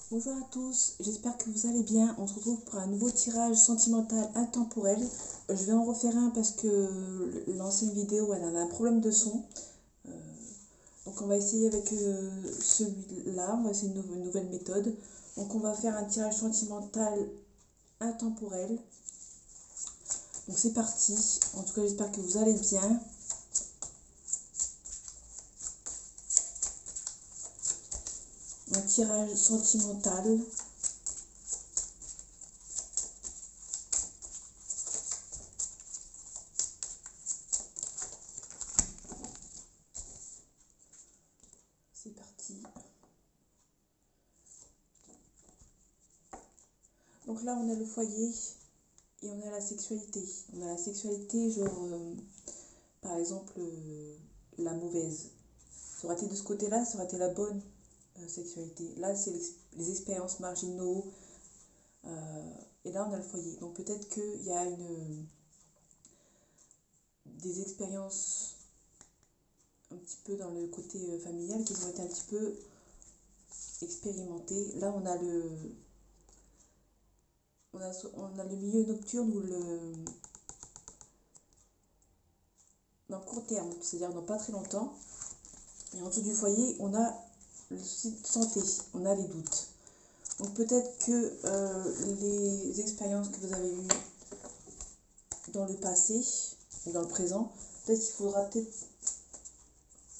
Bonjour à tous, j'espère que vous allez bien. On se retrouve pour un nouveau tirage sentimental intemporel. Je vais en refaire un parce que l'ancienne vidéo elle avait un problème de son. Euh, donc on va essayer avec celui-là, on va essayer une nouvelle méthode. Donc on va faire un tirage sentimental intemporel. Donc c'est parti. En tout cas j'espère que vous allez bien. Un tirage sentimental. C'est parti. Donc là on a le foyer et on a la sexualité. On a la sexualité genre par exemple la mauvaise. Ça aurait été de ce côté-là, ça aurait été la bonne sexualité. Là c'est les expériences marginaux et là on a le foyer. Donc peut-être qu'il y a des expériences un petit peu dans le côté familial qui ont été un petit peu expérimentées. Là on a le milieu nocturne ou dans le court terme, c'est-à-dire dans pas très longtemps. Et en dessous du foyer, on a le souci de santé, on a les doutes. Donc peut-être que les expériences que vous avez eues dans le passé ou dans le présent, peut-être qu'il faudra peut-être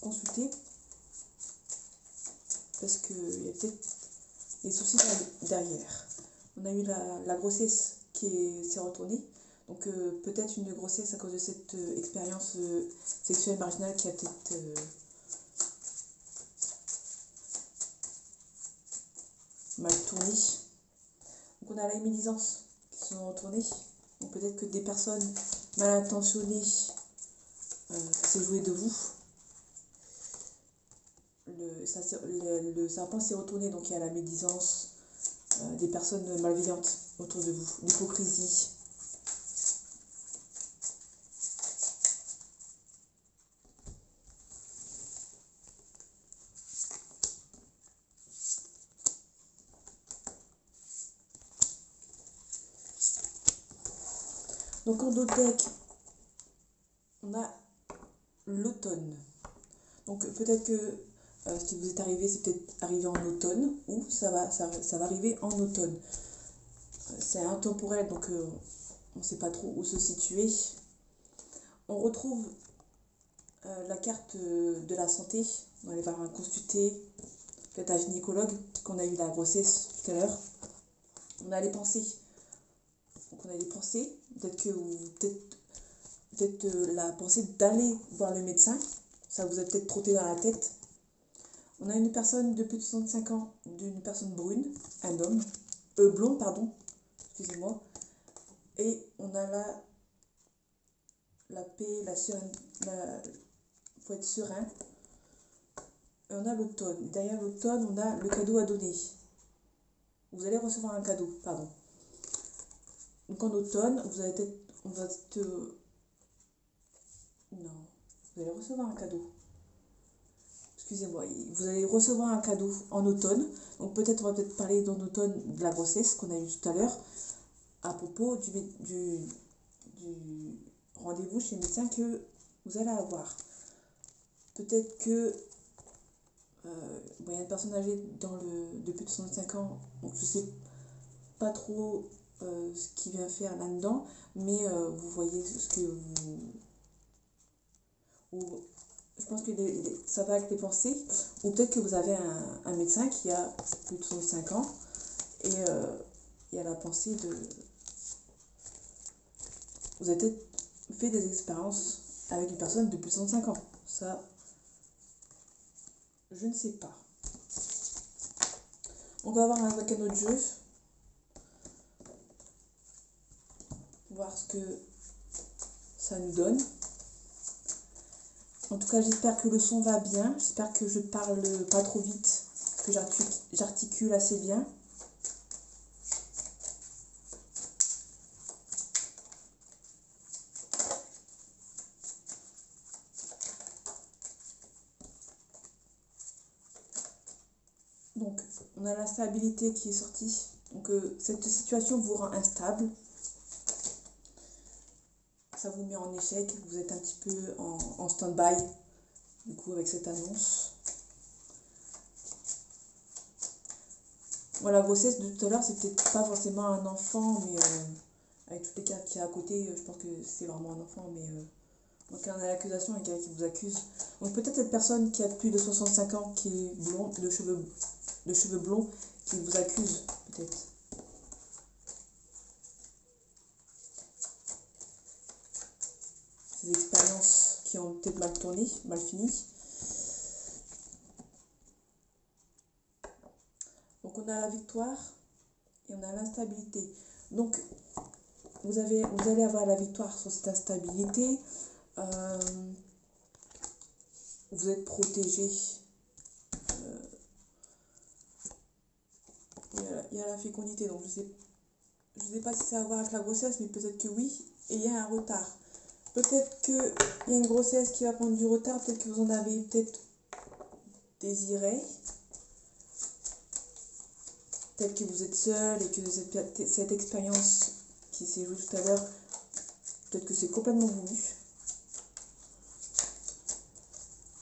consulter parce qu'il y a peut-être des soucis derrière. On a eu la grossesse qui s'est retournée. Donc peut-être une grossesse à cause de cette expérience sexuelle marginale qui a peut-être mal tourné. Donc on a la médisance qui se sont retournées. Donc peut-être que des personnes mal intentionnées s'est joué de vous. Le serpent s'est retourné, donc il y a la médisance, des personnes malveillantes autour de vous, l'hypocrisie. Donc en dos de deck, on a l'automne. Donc peut-être que ce qui vous est arrivé, c'est peut-être arrivé en automne, ou ça va arriver en automne. C'est intemporel, donc on ne sait pas trop où se situer. On retrouve la carte de la santé. On va aller voir un consulté, peut-être un gynécologue, qu'on a eu la grossesse tout à l'heure. On a les pensées. Donc on a les pensées. Peut-être que la pensée d'aller voir le médecin. Ça vous a peut-être trotté dans la tête. On a une personne de plus de 65 ans, d'une personne brune, un homme, blond, pardon, excusez-moi. Et on a la paix, la sérénité, faut être serein. Et on a l'automne. Derrière l'automne, on a le cadeau à donner. Vous allez recevoir un cadeau, pardon. Donc en automne, vous allez peut-être, non, vous allez recevoir un cadeau. Excusez-moi, vous allez recevoir un cadeau en automne. Donc peut-être, on va peut-être parler dans l'automne de la grossesse qu'on a eu tout à l'heure, à propos du rendez-vous chez le médecin que vous allez avoir. Peut-être que il y a une personne âgée de plus de 65 ans, donc je sais pas trop ce qu'il vient faire là-dedans, mais vous voyez ce que vous... Ou, je pense que ça va avec les pensées, ou peut-être que vous avez un médecin qui a plus de 65 ans, et il y a la pensée de... Vous avez peut-être fait des expériences avec une personne de plus de 65 ans. Ça, je ne sais pas. On va voir avec un autre jeu, voir ce que ça nous donne. En tout cas, j'espère que le son va bien. J'espère que je parle pas trop vite, que j'articule assez bien. Donc, on On a la stabilité qui est sortie. Donc cette situation vous rend instable. Ça vous met en échec. Vous êtes un petit peu en stand-by. Du coup, avec cette annonce. Bon, la grossesse de tout à l'heure, c'est peut-être pas forcément un enfant, mais avec toutes les cartes qu'il y a à côté, je pense que c'est vraiment un enfant. Mais donc, on a l'accusation et quelqu'un qui vous accuse. Donc, peut-être cette personne qui a plus de 65 ans, qui est blonde, de cheveux blonds, qui vous accuse, peut-être. Ces expériences qui ont peut-être mal tourné, mal fini. Donc, on a la victoire et on a l'instabilité. Donc, vous allez avoir la victoire sur cette instabilité. Vous êtes protégé. Il y a la fécondité, donc je sais pas si ça a à voir avec la grossesse, mais peut-être que oui. Et il y a un retard. Peut-être qu'il y a une grossesse qui va prendre du retard, peut-être que vous en avez peut-être désiré. Peut-être que vous êtes seul et que cette expérience qui s'est jouée tout à l'heure, peut-être que c'est complètement voulu.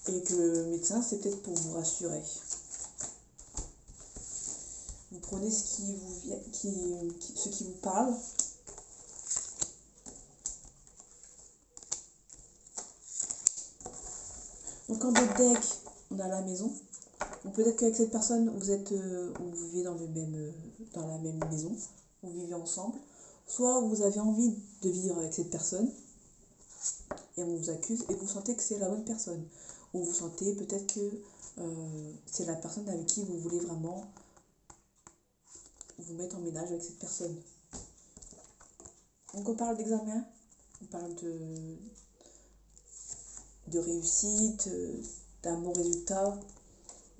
Et que le médecin, c'est peut-être pour vous rassurer. Vous prenez ce qui vous parle. Donc en votre deck, on a la maison. Donc peut-être qu'avec cette personne, vous vivez dans la même maison, vous vivez ensemble. Soit vous avez envie de vivre avec cette personne et on vous accuse et vous sentez que c'est la bonne personne. Ou vous sentez peut-être que c'est la personne avec qui vous voulez vraiment vous mettre en ménage avec cette personne. Donc on parle d'examen, on parle de réussite, d'un bon résultat.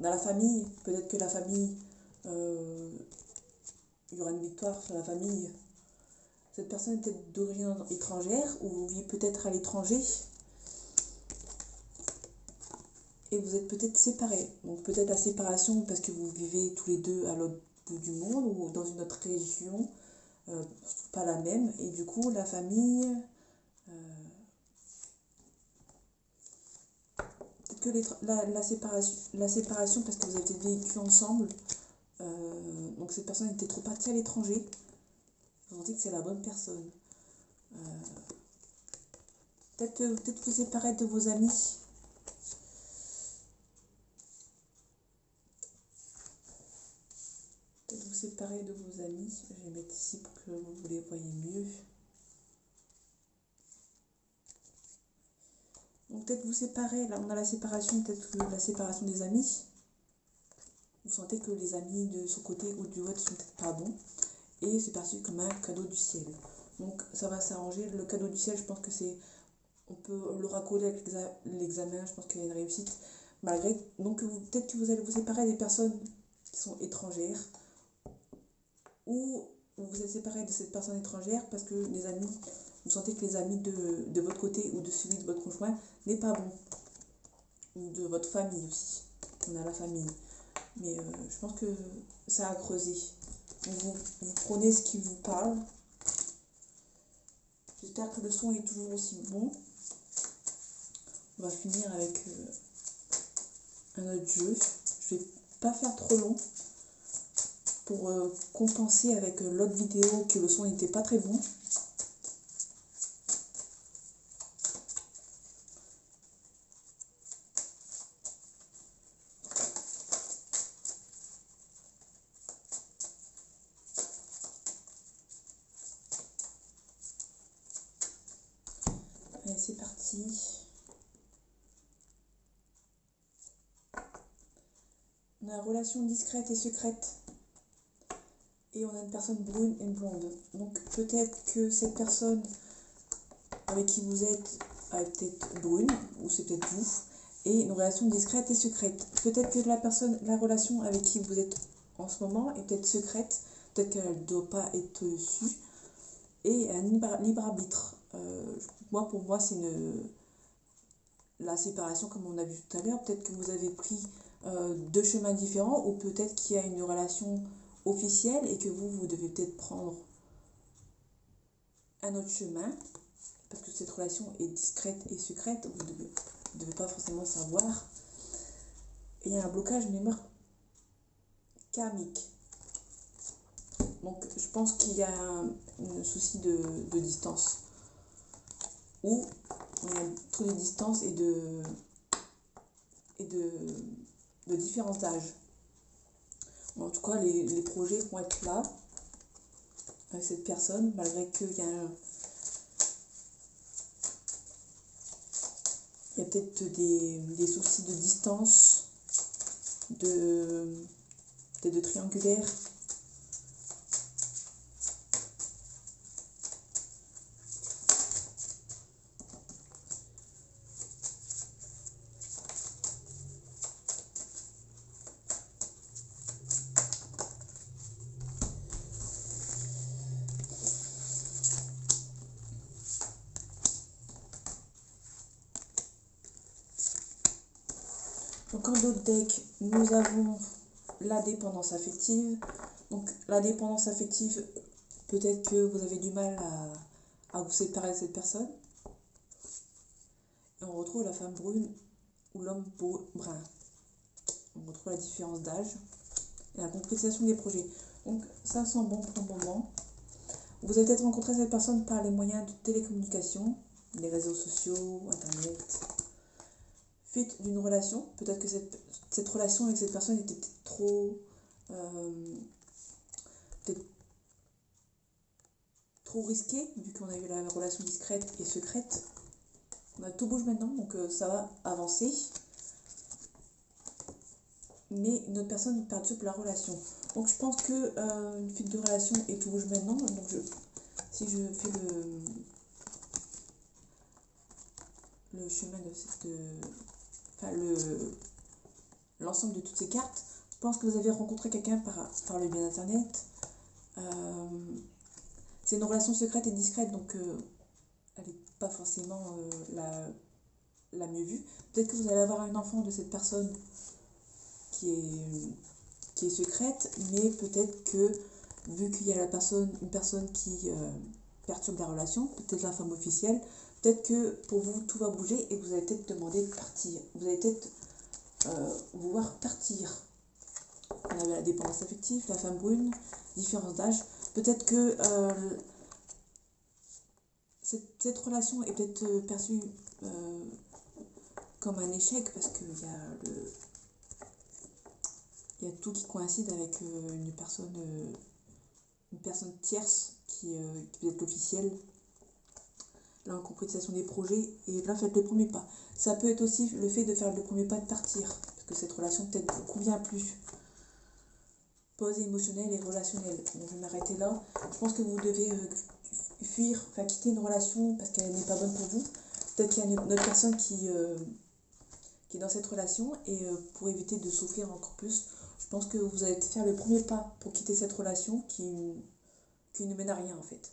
Dans la famille, peut-être que la famille, il y aura une victoire sur la famille. Cette personne est peut-être d'origine étrangère ou vous vivez peut-être à l'étranger et vous êtes peut-être séparés. Donc peut-être la séparation parce que vous vivez tous les deux à l'autre bout du monde ou dans une autre région, pas la même, et du coup la famille... peut-être que la séparation parce que vous avez vécu ensemble, donc cette personne était trop partie à l'étranger, vous sentez que c'est la bonne personne. Peut-être vous séparer de vos amis. Peut-être vous séparer de vos amis. Je vais mettre ici pour que vous les voyez mieux. Donc peut-être vous séparer, là on a la séparation, peut-être que la séparation des amis. Vous sentez que les amis de son côté ou du vôtre sont peut-être pas bons. Et c'est perçu comme un cadeau du ciel. Donc ça va s'arranger. Le cadeau du ciel, je pense que c'est... On peut le raccoler avec l'examen, je pense qu'il y a une réussite. Malgré... Donc peut-être que vous allez vous séparer des personnes qui sont étrangères. Ou vous êtes séparé de cette personne étrangère parce que les amis... Vous sentez que les amis de votre côté ou de celui de votre conjoint n'est pas bon. Ou de votre famille aussi. On a la famille. Mais je pense que ça a creusé. Donc vous prenez ce qui vous parle. J'espère que le son est toujours aussi bon. On va finir avec un autre jeu. Je vais pas faire trop long pour compenser avec l'autre vidéo que le son n'était pas très bon. Allez, c'est parti. On a une relation discrète et secrète. Et on a une personne brune et blonde. Donc peut-être que cette personne avec qui vous êtes est peut-être brune, ou c'est peut-être vous, et une relation discrète et secrète. Peut-être que la relation avec qui vous êtes en ce moment est peut-être secrète, peut-être qu'elle ne doit pas être dessus, et un libre arbitre. Pour moi, c'est la séparation comme on a vu tout à l'heure. Peut-être que vous avez pris deux chemins différents, ou peut-être qu'il y a une relation officielle et que vous devez peut-être prendre un autre chemin, parce que cette relation est discrète et secrète, vous ne devez pas forcément savoir. Et il y a un blocage mémoire karmique. Donc je pense qu'il y a un souci de distance, ou il y a trop de distance et de différence d'âge. En tout cas, les projets vont être là avec cette personne, malgré qu'il y a peut-être des soucis de distance, peut-être de triangulaire. Donc en d'autres decks, nous avons la dépendance affective. Donc la dépendance affective, peut-être que vous avez du mal à vous séparer de cette personne. Et on retrouve la femme brune ou l'homme brun. On retrouve la différence d'âge et la concrétisation des projets. Donc ça sent bon pour le moment. Vous avez peut-être rencontré cette personne par les moyens de télécommunication, les réseaux sociaux, internet. Fuite d'une relation, peut-être que cette relation avec cette personne était peut-être trop risquée, vu qu'on a eu la relation discrète et secrète. Tout bouge maintenant, donc ça va avancer. Mais une autre personne perturbe la relation. Donc je pense que une fuite de relation et tout bouge maintenant. Donc si je fais le chemin de cette... l'ensemble de toutes ces cartes, je pense que vous avez rencontré quelqu'un par le biais d'internet. C'est une relation secrète et discrète, donc elle n'est pas forcément la mieux vue. Peut-être que vous allez avoir un enfant de cette personne qui est secrète, mais peut-être que, vu qu'il y a une personne qui perturbe la relation, peut-être la femme officielle, peut-être que pour vous tout va bouger et vous allez peut-être demander de partir. Vous allez peut-être vouloir partir. On avait la dépendance affective, la femme brune, différence d'âge. Peut-être que cette relation est peut-être perçue comme un échec, parce qu'il y a tout qui coïncide avec une personne tierce qui peut être l'officiel. Là, en concrétisation des projets, et là, faites le premier pas. Ça peut être aussi le fait de faire le premier pas de partir, parce que cette relation peut-être ne vous convient plus. Pause émotionnelle et relationnelle. Donc, je vais m'arrêter là. Je pense que vous devez quitter une relation parce qu'elle n'est pas bonne pour vous. Peut-être qu'il y a une autre personne qui est dans cette relation, et pour éviter de souffrir encore plus, je pense que vous allez faire le premier pas pour quitter cette relation qui ne mène à rien en fait.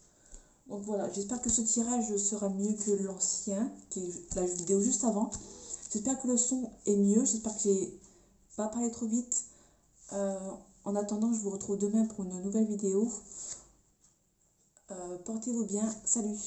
Donc voilà, j'espère que ce tirage sera mieux que l'ancien, qui est la vidéo juste avant. J'espère que le son est mieux, j'espère que j'ai pas parlé trop vite. En attendant, je vous retrouve demain pour une nouvelle vidéo. Portez-vous bien, salut!